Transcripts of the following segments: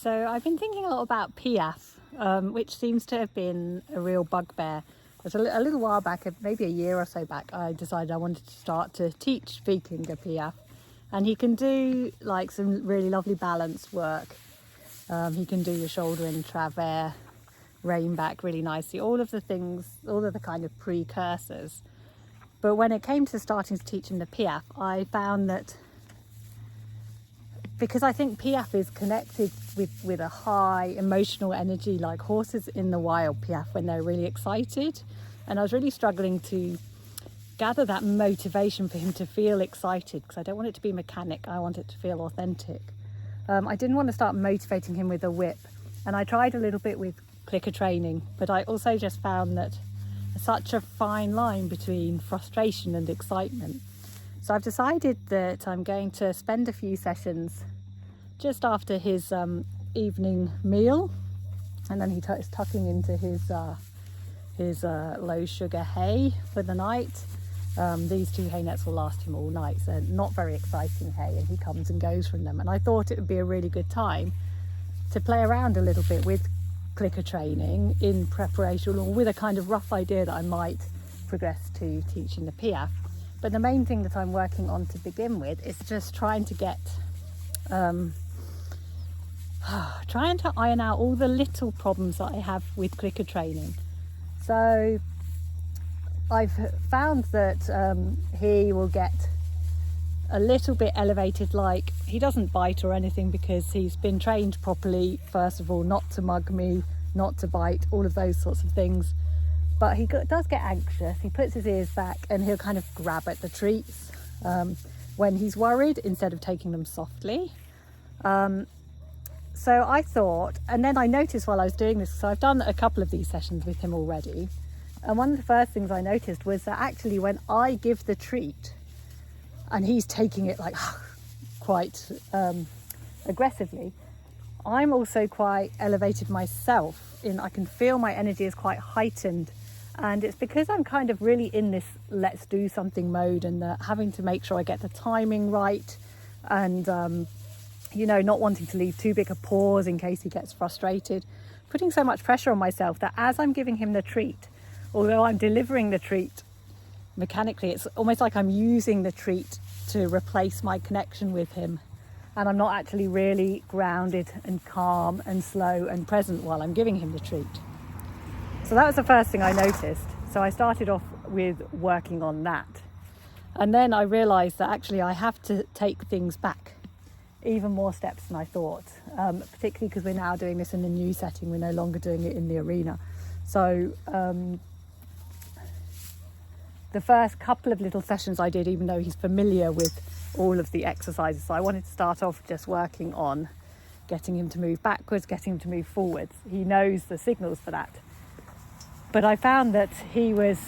So I've been thinking a lot about Piaf, which seems to have been a real bugbear. It was a little while back, maybe a year or so back, I decided I wanted to start to teach Vikinga Piaf. And he can do like some really lovely balance work. He can do the shoulder in travers, rein back really nicely, all of the things, all of the kind of precursors. But when it came to starting to teach him the Piaf, I found that because I think Piaf is connected with a high emotional energy, like horses in the wild Piaf when they're really excited. And I was really struggling to gather that motivation for him to feel excited, because I don't want it to be mechanic, I want it to feel authentic. I didn't want to start motivating him with a whip, and I tried a little bit with clicker training, but I also just found that such a fine line between frustration and excitement. So I've decided that I'm going to spend a few sessions just after his evening meal, and then he is tucking into his low sugar hay for the night. These 2 hay nets will last him all night, so not very exciting hay, and he comes and goes from them. And I thought it would be a really good time to play around a little bit with clicker training in preparation, or with a kind of rough idea that I might progress to teaching the Piaf. But the main thing that I'm working on to begin with is just trying to get trying to iron out all the little problems that I have with clicker training. So I've found that he will get a little bit elevated, like he doesn't bite or anything because he's been trained properly, first of all, not to mug me, not to bite, all of those sorts of things. But he does get anxious. He puts his ears back and he'll kind of grab at the treats when he's worried, instead of taking them softly. So I thought, and then I noticed while I was doing this, so I've done a couple of these sessions with him already, and one of the first things I noticed was that actually when I give the treat and he's taking it like quite aggressively, I'm also quite elevated myself. I can feel my energy is quite heightened, and it's because I'm kind of really in this let's do something mode, and having to make sure I get the timing right, and not wanting to leave too big a pause in case he gets frustrated, putting so much pressure on myself that as I'm giving him the treat, although I'm delivering the treat mechanically, it's almost like I'm using the treat to replace my connection with him, and I'm not actually really grounded and calm and slow and present while I'm giving him the treat. So that was the first thing I noticed. So I started off with working on that, and then I realized that actually I have to take things back even more steps than I thought, particularly because we're now doing this in a new setting. We're no longer doing it in the arena. So the first couple of little sessions I did, even though he's familiar with all of the exercises, so I wanted to start off just working on getting him to move backwards, getting him to move forwards. He knows the signals for that. But I found that he was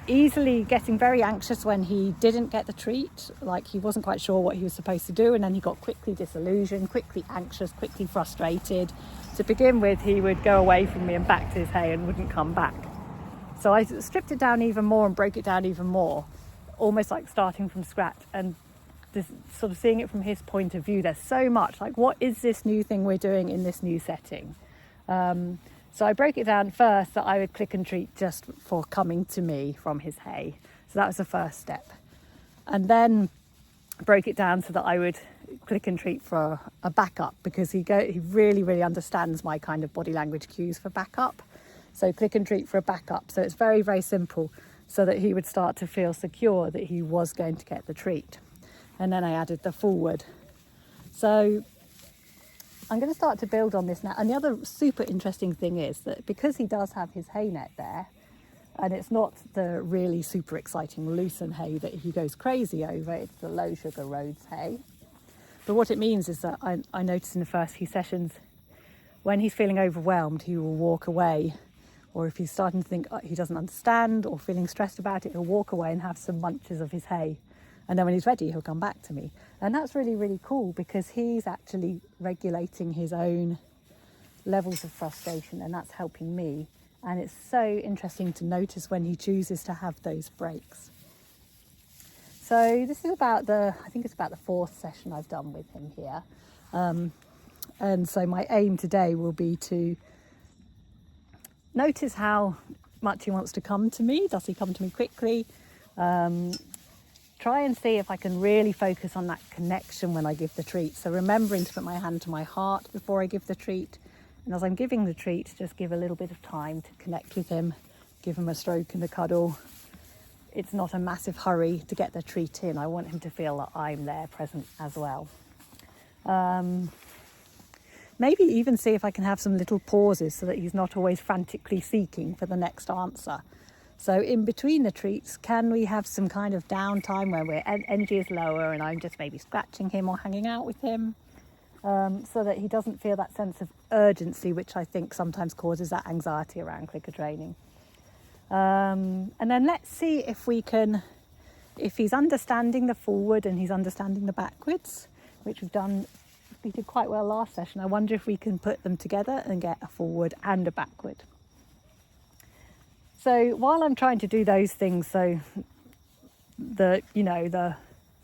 easily getting very anxious when he didn't get the treat, like he wasn't quite sure what he was supposed to do, and then he got quickly disillusioned, quickly anxious, quickly frustrated. To begin with, he would go away from me and back to his hay and wouldn't come back. So I stripped it down even more and broke it down even more, almost like starting from scratch, and just sort of seeing it from his point of view. There's so much, like, what is this new thing we're doing in this new setting? So I broke it down first that I would click and treat just for coming to me from his hay. So that was the first step. And then broke it down so that I would click and treat for a backup, because he really, really understands my kind of body language cues for backup. So click and treat for a backup. So it's very, very simple, so that he would start to feel secure that he was going to get the treat. And then I added the forward. So I'm going to start to build on this now. And the other super interesting thing is that because he does have his hay net there, and it's not the really super exciting lucerne hay that he goes crazy over, it's the low sugar Rhodes hay. But what it means is that I noticed in the first few sessions, when he's feeling overwhelmed, he will walk away. Or if he's starting to think he doesn't understand or feeling stressed about it, he'll walk away and have some munches of his hay. And then when he's ready, he'll come back to me. And that's really, really cool, because he's actually regulating his own levels of frustration, and that's helping me. And it's so interesting to notice when he chooses to have those breaks. So this is I think it's about the 4th session I've done with him here. And so my aim today will be to notice how much he wants to come to me. Does he come to me quickly? Try and see if I can really focus on that connection when I give the treat. So remembering to put my hand to my heart before I give the treat. And as I'm giving the treat, just give a little bit of time to connect with him, give him a stroke and a cuddle. It's not a massive hurry to get the treat in. I want him to feel that I'm there present as well. Maybe even see if I can have some little pauses so that he's not always frantically seeking for the next answer. So in between the treats, can we have some kind of downtime where our energy is lower and I'm just maybe scratching him or hanging out with him, so that he doesn't feel that sense of urgency, which I think sometimes causes that anxiety around clicker training. And then let's see if he's understanding the forward and he's understanding the backwards, which we did quite well last session. I wonder if we can put them together and get a forward and a backward. So while I'm trying to do those things, so the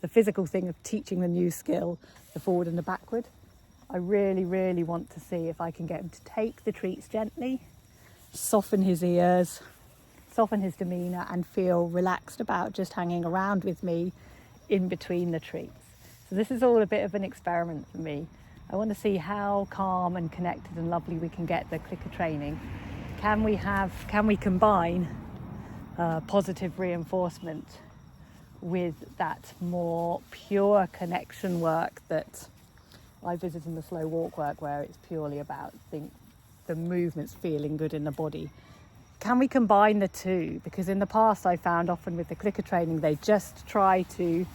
physical thing of teaching the new skill, the forward and the backward, I really, really want to see if I can get him to take the treats gently, soften his ears, soften his demeanour and feel relaxed about just hanging around with me in between the treats. So this is all a bit of an experiment for me. I want to see how calm and connected and lovely we can get the clicker training. Can we combine positive reinforcement with that more pure connection work that I visit in the slow walk work, where it's purely about the movements feeling good in the body? Can we combine the two? Because in the past I found often with the clicker training, they just try to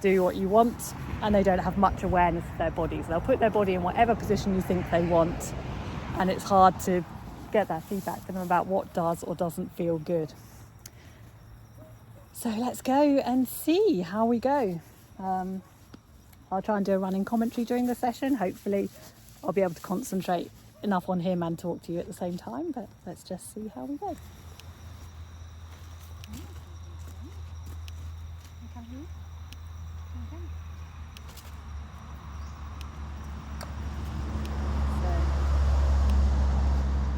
do what you want and they don't have much awareness of their bodies. They'll put their body in whatever position you think they want, and it's hard to get that feedback from them about what does or doesn't feel good. So let's go and see how we go. I'll try and do a running commentary during the session. Hopefully I'll be able to concentrate enough on him and talk to you at the same time, but let's just see how we go.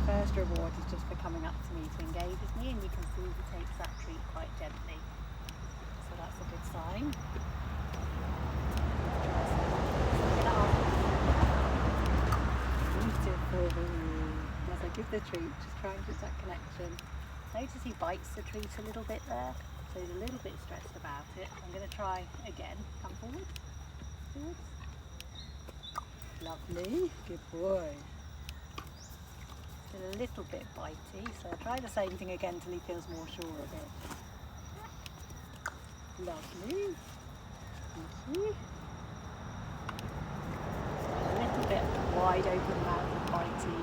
First reward is just for coming up to me to engage with me, and you can see he takes that treat quite gently, so that's a good sign. Beautiful. As I give the treat, just try and get that connection. Notice he bites the treat a little bit there, so he's a little bit stressed about it. I'm going to try again. Come forward. Forward. Lovely. Good boy. A little bit bitey, so I'll try the same thing again till he feels more sure of it. Lovely. Thank you. A little bit wide open mouth and bitey.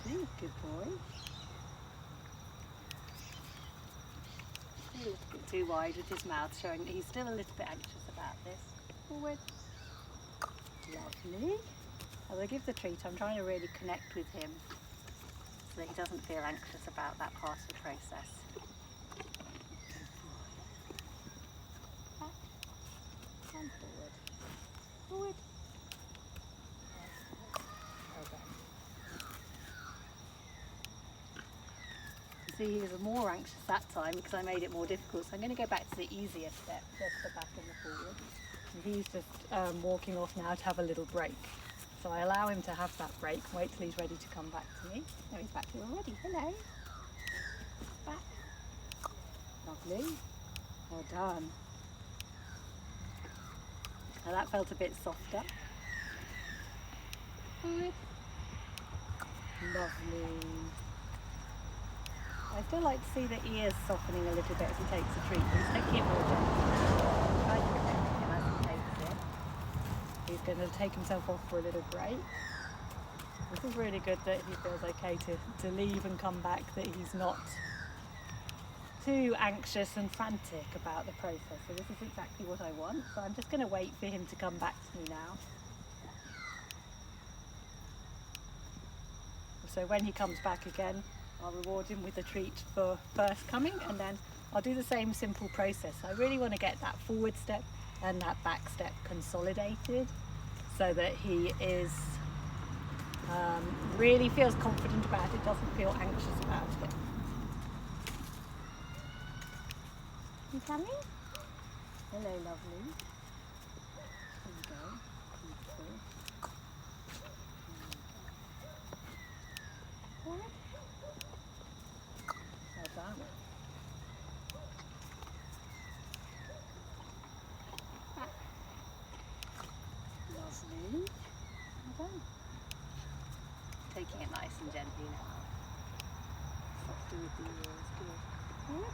Lovely. Good boy. A little bit too wide with his mouth, showing that he's still a little bit anxious about this. Forward. Lovely. As I give the treat, I'm trying to really connect with him so that he doesn't feel anxious about that part of the process. Back and forward. Forward. See, he was more anxious that time because I made it more difficult. So I'm going to go back to the easier step, just the back and the forward. He's just walking off now to have a little break. So I allow him to have that break, wait till he's ready to come back to me. No, he's back here already. Hello. Back. Lovely. Well done. Now that felt a bit softer. Good. Lovely. I still like to see the ears softening a little bit as he takes a treat. He's taking it more gently. Try to connect him as he takes it. He's going to take himself off for a little break. This is really good that he feels okay to leave and come back, that he's not too anxious and frantic about the process. So this is exactly what I want. So I'm just going to wait for him to come back to me now. So when he comes back again, I'll reward him with a treat for first coming, and then I'll do the same simple process. I really want to get that forward step and that back step consolidated, so that he is really feels confident about it, doesn't feel anxious about it. You coming? Hello, lovely. There you go. Beautiful. Well done. Lovely. Well done. Taking it nice and gently now. Softer with the ears. Good. Good.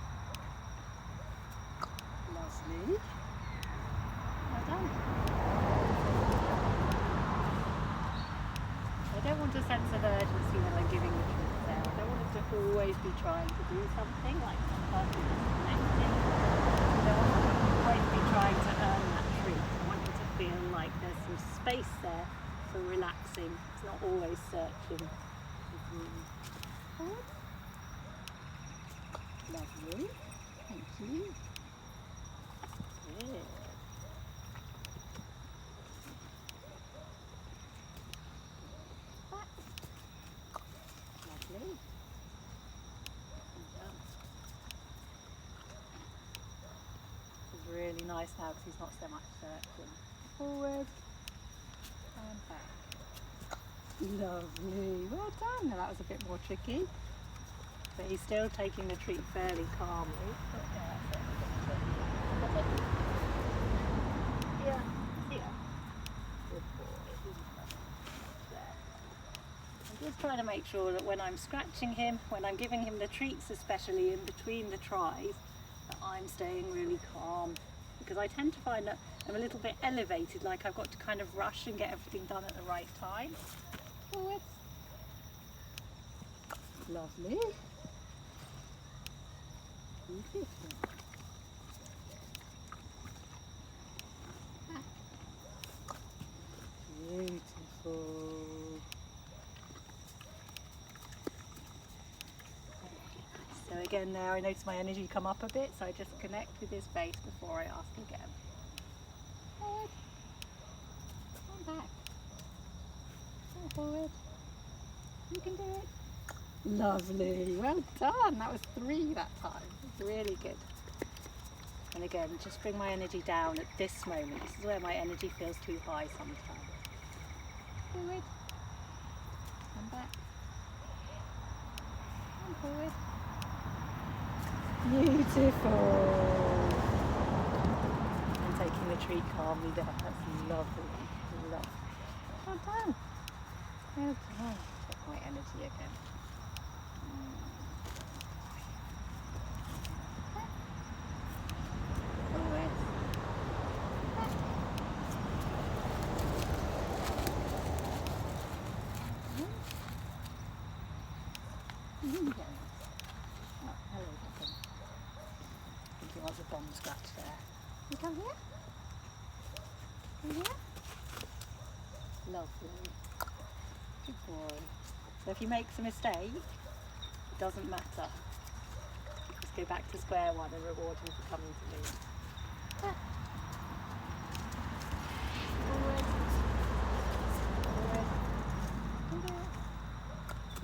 Lovely. Well done. I don't want a sense of urgency when I'm giving the treat there. I don't want it to always be trying to do something, like sometimes it's disconnecting. I don't want it to always be trying to earn that treat. I want it to feel like there's some space there for relaxing. It's not always searching. Good. Lovely. Thank you. Good. Back. Lovely. It's really nice now because he's not so much searching. Forward and back. Lovely. Well done. Now that was a bit more tricky. But he's still taking the treat fairly calmly. Yeah, yeah. Good boy. There. I'm just trying to make sure that when I'm scratching him, when I'm giving him the treats, especially in between the tries, that I'm staying really calm. Because I tend to find that I'm a little bit elevated, like I've got to kind of rush and get everything done at the right time. Forward. Lovely. Beautiful. Beautiful. So again now I notice my energy come up a bit, so I just connect with his face before I ask again. Forward. And back. And forward. You can do it. Lovely. Well done. That was 3 that time. Really good. And again, just bring my energy down at this moment. This is where my energy feels too high sometimes. Forward. And back. And forward. Beautiful. And taking the treat calmly down. That's lovely. Lovely. Well done. Well done. Check my energy again. Forward. Back. Very nice. Oh, hello, Duncan. I think he wants a bomb scratch there. You come here? Come here? Lovely. Good boy. So if he makes a mistake, it doesn't matter. Just go back to square one and reward him for coming to me. Forward. Forward.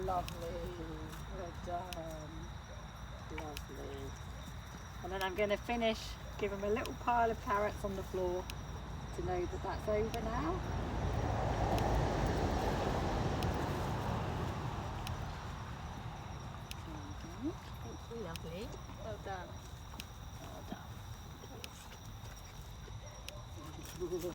Lovely. Well done. Lovely. And then I'm going to finish, give him a little pile of carrots on the floor to know that that's over now. Thank you, lovely. Well done. Well done.